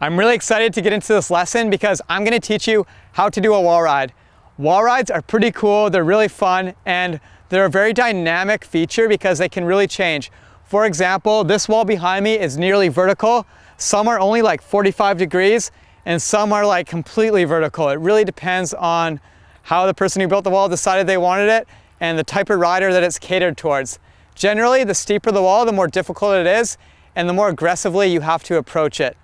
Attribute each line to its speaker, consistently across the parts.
Speaker 1: I'm really excited to get into this lesson because I'm going to teach you how to do a wall ride. Wall rides are pretty cool, they're really fun, and they're a very dynamic feature because they can really change. For example, this wall behind me is nearly vertical. Some are only like 45 degrees and some are like completely vertical. It really depends on how the person who built the wall decided they wanted it and the type of rider that it's catered towards. Generally, the steeper the wall, the more difficult it is and the more aggressively you have to approach it.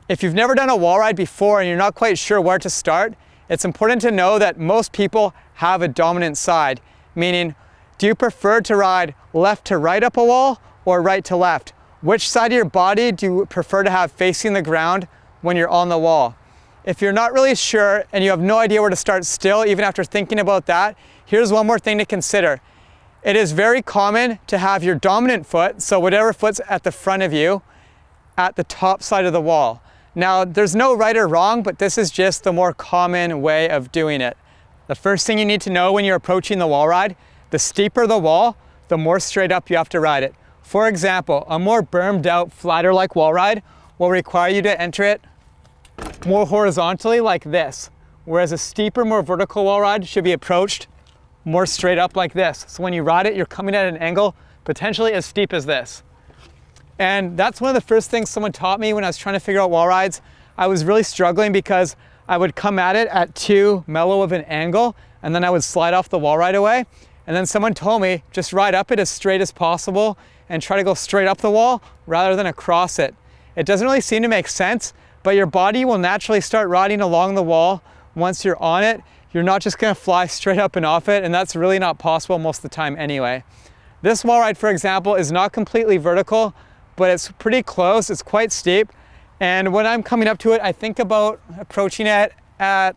Speaker 1: If you've never done a wall ride before and you're not quite sure where to start, it's important to know that most people have a dominant side, meaning, do you prefer to ride left to right up a wall or right to left? Which side of your body do you prefer to have facing the ground when you're on the wall? If you're not really sure and you have no idea where to start still, even after thinking about that, here's one more thing to consider. It is very common to have your dominant foot, so whatever foot's at the front of you, at the top side of the wall. Now, there's no right or wrong, but this is just the more common way of doing it. The first thing you need to know when you're approaching the wall ride, the steeper the wall, the more straight up you have to ride it. For example, a more bermed out, flatter like wall ride will require you to enter it more horizontally like this, whereas a steeper, more vertical wall ride should be approached more straight up like this. So when you ride it, you're coming at an angle potentially as steep as this. And that's one of the first things someone taught me when I was trying to figure out wall rides. I was really struggling because I would come at it at too mellow of an angle and then I would slide off the wall right away. And then someone told me, just ride up it as straight as possible and try to go straight up the wall rather than across it. It doesn't really seem to make sense, but your body will naturally start riding along the wall once you're on it. You're not just gonna fly straight up and off it, and that's really not possible most of the time anyway. This wall ride, for example, is not completely vertical, but it's pretty close, it's quite steep. And when I'm coming up to it, I think about approaching it at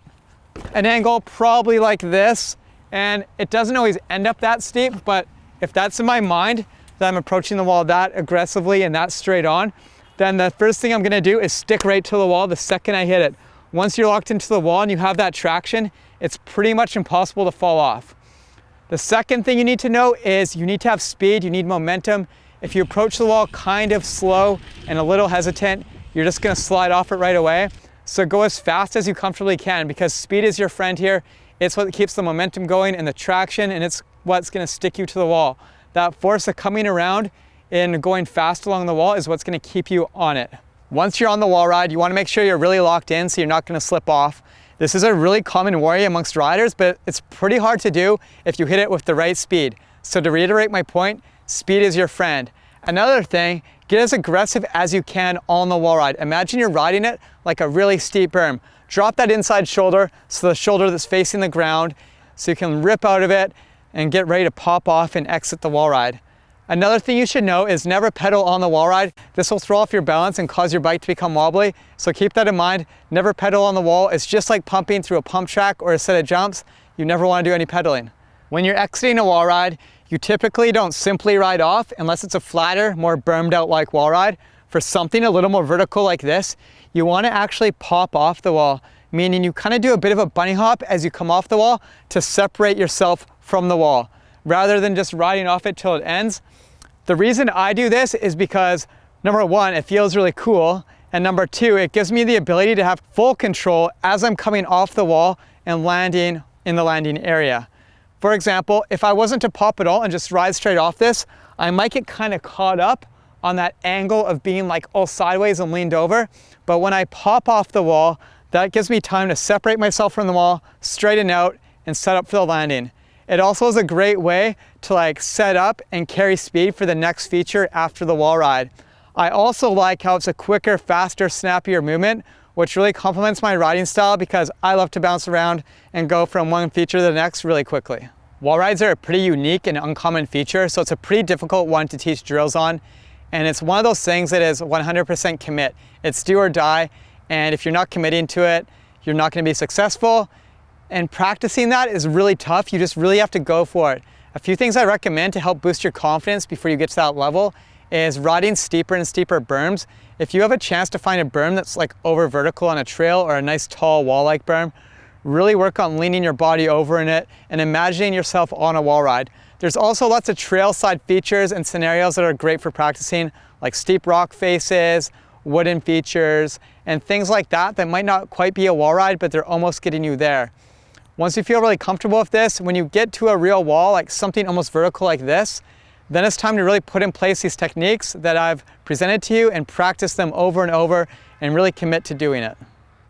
Speaker 1: an angle probably like this. And it doesn't always end up that steep, but if that's in my mind, that I'm approaching the wall that aggressively and that straight on, then the first thing I'm gonna do is stick right to the wall the second I hit it. Once you're locked into the wall and you have that traction, it's pretty much impossible to fall off. The second thing you need to know is you need to have speed, you need momentum. If you approach the wall kind of slow and a little hesitant, you're just gonna slide off it right away. So go as fast as you comfortably can because speed is your friend here. It's what keeps the momentum going and the traction, and it's what's gonna stick you to the wall. That force of coming around and going fast along the wall is what's gonna keep you on it. Once you're on the wall ride, you wanna make sure you're really locked in so you're not gonna slip off. This is a really common worry amongst riders, but it's pretty hard to do if you hit it with the right speed. So to reiterate my point, speed is your friend. Another thing, get as aggressive as you can on the wall ride. Imagine you're riding it like a really steep berm. Drop that inside shoulder, so the shoulder that's facing the ground, so you can rip out of it and get ready to pop off and exit the wall ride. Another thing you should know is never pedal on the wall ride. This will throw off your balance and cause your bike to become wobbly. So keep that in mind. Never pedal on the wall. It's just like pumping through a pump track or a set of jumps. You never want to do any pedaling. When you're exiting a wall ride, you typically don't simply ride off unless it's a flatter, more bermed out like wall ride. For something a little more vertical like this, you want to actually pop off the wall, meaning you kind of do a bit of a bunny hop as you come off the wall to separate yourself from the wall, rather than just riding off it till it ends. The reason I do this is because, number one, it feels really cool, and number two, it gives me the ability to have full control as I'm coming off the wall and landing in the landing area. For example, if I wasn't to pop at all and just ride straight off this, I might get kind of caught up on that angle of being like all sideways and leaned over. But when I pop off the wall, that gives me time to separate myself from the wall, straighten out, and set up for the landing. It also is a great way to like set up and carry speed for the next feature after the wall ride. I also like how it's a quicker, faster, snappier movement, which really complements my riding style because I love to bounce around and go from one feature to the next really quickly. Wall rides are a pretty unique and uncommon feature, so it's a pretty difficult one to teach drills on. And it's one of those things that is 100% commit. It's do or die, and if you're not committing to it, you're not gonna be successful. And practicing that is really tough. You just really have to go for it. A few things I recommend to help boost your confidence before you get to that level is riding steeper and steeper berms. If you have a chance to find a berm that's like over vertical on a trail or a nice tall wall-like berm, really work on leaning your body over in it and imagining yourself on a wall ride. There's also lots of trail side features and scenarios that are great for practicing, like steep rock faces wooden features, and things like that that might not quite be a wall ride, but they're almost getting you there. Once you feel really comfortable with this, when you get to a real wall, like something almost vertical like this, then it's time to really put in place these techniques that I've presented to you and practice them over and over and really commit to doing it.